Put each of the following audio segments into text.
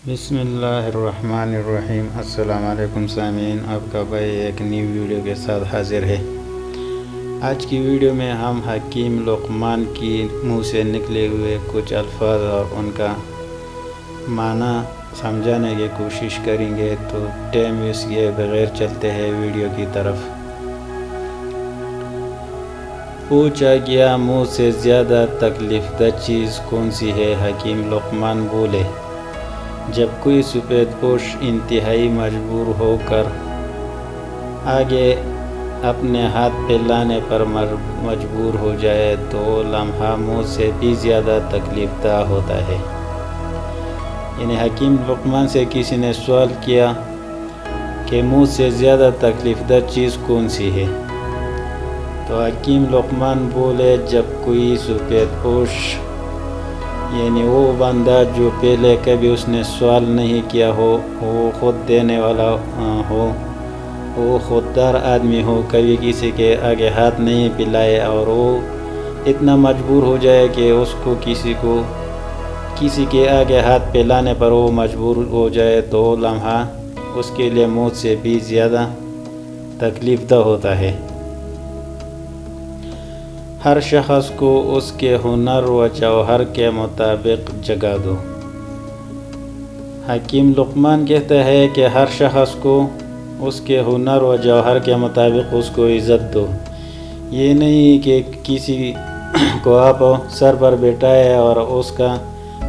بسم اللہ الرحمن الرحیم۔ السلام علیکم سامعین، آپ کا بھائی ایک نیو ویڈیو کے ساتھ حاضر ہے۔ آج کی ویڈیو میں ہم حکیم لقمان کی منہ سے نکلے ہوئے کچھ الفاظ اور ان کا معنی سمجھانے کی کوشش کریں گے، تو ٹائم ویسٹ کیے بغیر چلتے ہیں ویڈیو کی طرف۔ پوچھا گیا منہ سے زیادہ تکلیف دہ چیز کون سی ہے؟ حکیم لقمان بولے، جب کوئی سفید پوش انتہائی مجبور ہو کر آگے اپنے ہاتھ پہ لانے پر مجبور ہو جائے تو وہ لمحہ منہ سے بھی زیادہ تکلیف دہ ہوتا ہے۔ یعنی حکیم لقمان سے کسی نے سوال کیا کہ منہ سے زیادہ تکلیف دہ چیز کون سی ہے؟ تو حکیم لقمان بولے، جب کوئی سفید پوش، یعنی وہ بندہ جو پہلے کبھی اس نے سوال نہیں کیا ہو، وہ خود دینے والا ہو، وہ خوددار آدمی ہو، کبھی کسی کے آگے ہاتھ نہیں پھیلائے، اور وہ اتنا مجبور ہو جائے کہ اس کو کسی کے آگے ہاتھ پھیلانے پر وہ مجبور ہو جائے، تو وہ لمحہ اس کے لیے موت سے بھی زیادہ تکلیف دہ ہوتا ہے۔ ہر شخص کو اس کے ہنر و جوہر کے مطابق جگہ دو۔ حکیم لقمان کہتا ہے کہ ہر شخص کو اس کے ہنر و جوہر کے مطابق اس کو عزت دو۔ یہ نہیں کہ کسی کو آپ سر پر بٹھائے اور اس کا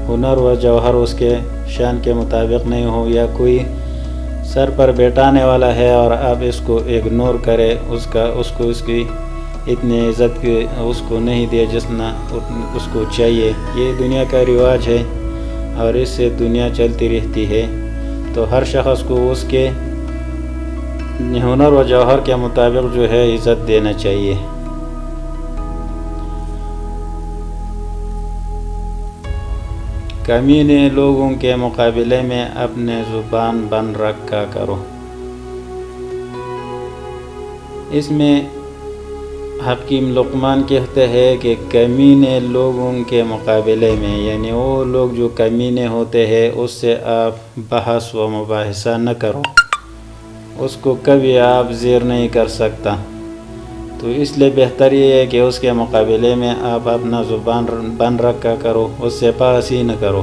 ہنر و جوہر اس کے شان کے مطابق نہیں ہو، یا کوئی سر پر بیٹھانے والا ہے اور آپ اس کو اگنور کرے، اس کی اتنی عزت اس کو نہیں دے جتنا اس کو چاہیے۔ یہ دنیا کا رواج ہے اور اس سے دنیا چلتی رہتی ہے، تو ہر شخص کو اس کے ہنر و جوہر کے مطابق جو ہے عزت دینا چاہیے۔ کمینے لوگوں کے مقابلے میں اپنے زبان بند رکھا کرو۔ اس میں حکیم لقمان کہتے ہیں کہ کمینے لوگوں کے مقابلے میں، یعنی وہ لوگ جو کمینے ہوتے ہیں اس سے آپ بحث و مباحثہ نہ کرو، اس کو کبھی آپ زیر نہیں کر سکتا، تو اس لیے بہتر یہ ہے کہ اس کے مقابلے میں آپ اپنا زبان بند رکھا کرو، اس سے بحث ہی نہ کرو۔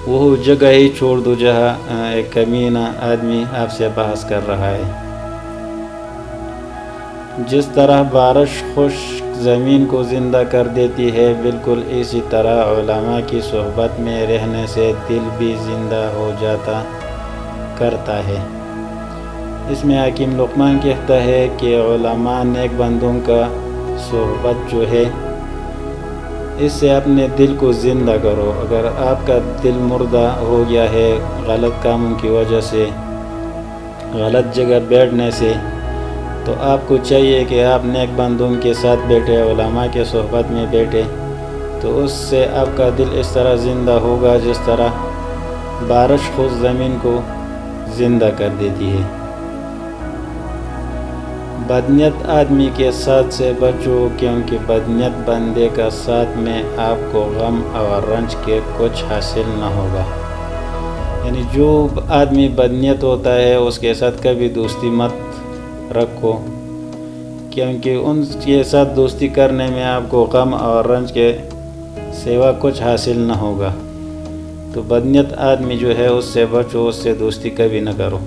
وہ جگہ ہی چھوڑ دو جہاں ایک کمینہ آدمی آپ سے بحث کر رہا ہے۔ جس طرح بارش خشک زمین کو زندہ کر دیتی ہے، بالکل اسی طرح علماء کی صحبت میں رہنے سے دل بھی زندہ ہو جاتا کرتا ہے۔ اس میں حکیم لقمان کہتا ہے کہ علماء نیک بندوں کا صحبت جو ہے، اس سے اپنے دل کو زندہ کرو۔ اگر آپ کا دل مردہ ہو گیا ہے غلط کاموں کی وجہ سے، غلط جگہ بیٹھنے سے، تو آپ کو چاہیے کہ آپ نیک بندوں کے ساتھ بیٹھے، علماء کے صحبت میں بیٹھے، تو اس سے آپ کا دل اس طرح زندہ ہوگا جس طرح بارش خود زمین کو زندہ کر دیتی ہے۔ بدنیت آدمی کے ساتھ سے بچو، کیونکہ بدنیت بندے کا ساتھ میں آپ کو غم اور رنج کے کچھ حاصل نہ ہوگا۔ یعنی جو آدمی بدنیت ہوتا ہے اس کے ساتھ کبھی دوستی مت رکھو، کیونکہ ان کے ساتھ دوستی کرنے میں آپ کو غم اور رنج کے سوا کچھ حاصل نہ ہوگا۔ تو بدنیت آدمی جو ہے اس سے بچو، اس سے دوستی کبھی نہ کرو۔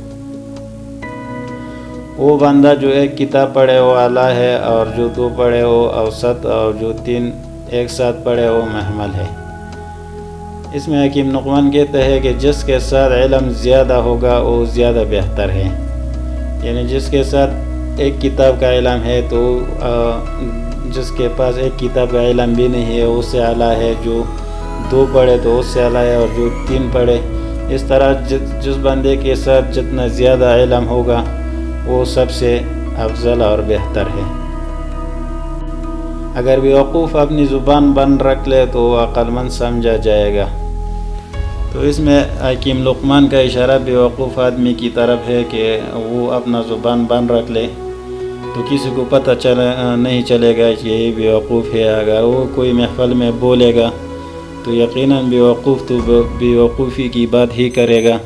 وہ بندہ جو ایک کتاب پڑھے وہ اعلیٰ ہے، اور جو دو پڑھے وہ اوسط، اور جو تین ایک ساتھ پڑھے وہ محمل ہے۔ اس میں حکیم لقمان کہتا ہے کہ جس کے ساتھ علم زیادہ ہوگا وہ زیادہ بہتر ہے۔ یعنی جس کے ساتھ ایک کتاب کا علم ہے، تو جس کے پاس ایک کتاب کا علم بھی نہیں ہے اس سے اعلیٰ ہے، جو دو پڑھے تو اس سے اعلیٰ ہے، اور جو تین پڑھے۔ اس طرح جس بندے کے ساتھ جتنا زیادہ علم ہوگا وہ سب سے افضل اور بہتر ہے۔ اگر بیوقوف اپنی زبان بند رکھ لے تو وہ عقل مند سمجھا جائے گا۔ تو اس میں حکیم لقمان کا اشارہ بیوقوف آدمی کی طرف ہے کہ وہ اپنا زبان بند رکھ لے تو کسی کو پتہ نہیں چلے گا کہ یہ بیوقوف ہے۔ اگر وہ کوئی محفل میں بولے گا تو یقیناً بیوقوف تو بیوقوفی کی بات ہی کرے گا.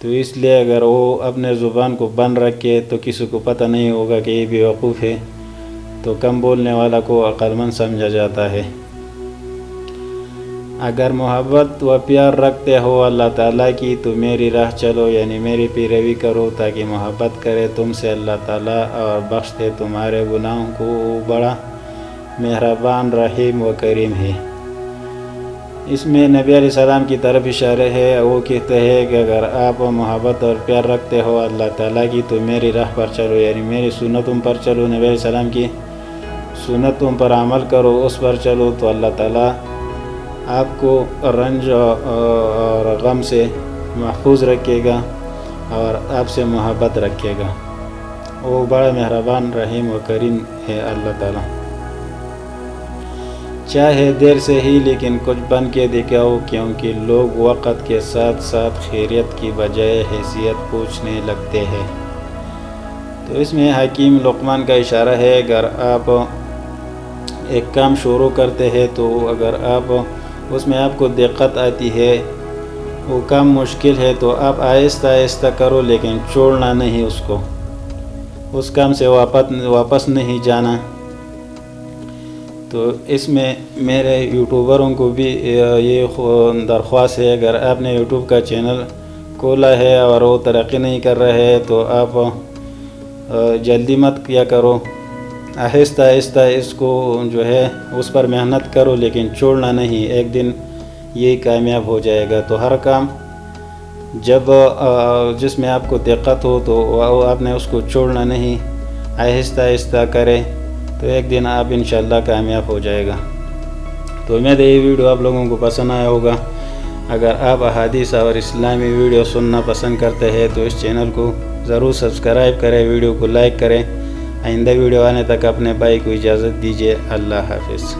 تو اس لیے اگر وہ اپنے زبان کو بند رکھے تو کسی کو پتہ نہیں ہوگا کہ یہ بیوقوف ہے، تو کم بولنے والا کو عقل مند سمجھا جاتا ہے. اگر محبت و پیار رکھتے ہو اللہ تعالیٰ کی تو میری راہ چلو، یعنی میری پیروی کرو، تاکہ محبت کرے تم سے اللہ تعالیٰ اور بخش دے تمہارے گناہوں کو. وہ بڑا مہربان، رحیم و کریم ہے. اس میں نبی علیہ السلام کی طرف اشارہ ہے. وہ کہتے ہیں کہ اگر آپ محبت اور پیار رکھتے ہو اللہ تعالیٰ کی تو میری راہ پر چلو، یعنی میری سنتوں پر چلو، نبی علیہ السلام کی سنتوں پر عمل کرو، اس پر چلو، تو اللہ تعالیٰ آپ کو رنج اور غم سے محفوظ رکھے گا اور آپ سے محبت رکھے گا. وہ بڑا مہربان، رحیم و کریم ہے اللہ تعالیٰ. چاہے دیر سے ہی لیکن کچھ بن کے دکھاؤ، کیونکہ لوگ وقت کے ساتھ ساتھ خیریت کی بجائے حیثیت پوچھنے لگتے ہیں. تو اس میں حکیم لقمان کا اشارہ ہے. اگر آپ ایک کام شروع کرتے ہیں تو اگر آپ اس میں آپ کو دقت آتی ہے، وہ کام مشکل ہے، تو آپ آہستہ آہستہ کرو، لیکن چھوڑنا نہیں اس کو، اس کام سے واپس نہیں جانا. تو اس میں میرے یوٹیوبروں کو بھی یہ درخواست ہے، اگر آپ نے یوٹیوب کا چینل کھولا ہے اور وہ ترقی نہیں کر رہے ہے تو آپ جلدی مت کیا کرو، آہستہ آہستہ اس کو جو ہے اس پر محنت کرو، لیکن چھوڑنا نہیں. ایک دن یہ کامیاب ہو جائے گا. تو ہر کام جس میں آپ کو دقت ہو تو آپ نے اس کو چھوڑنا نہیں، آہستہ آہستہ کرے تو ایک دن آپ انشاءاللہ کامیاب ہو جائے گا. تو امید ہے یہ ویڈیو آپ لوگوں کو پسند آیا ہوگا. اگر آپ احادیث اور اسلامی ویڈیو سننا پسند کرتے ہیں تو اس چینل کو ضرور سبسکرائب کریں، ویڈیو کو لائک کریں. آئندہ ویڈیو آنے تک اپنے بھائی کو اجازت دیجیے. اللہ حافظ.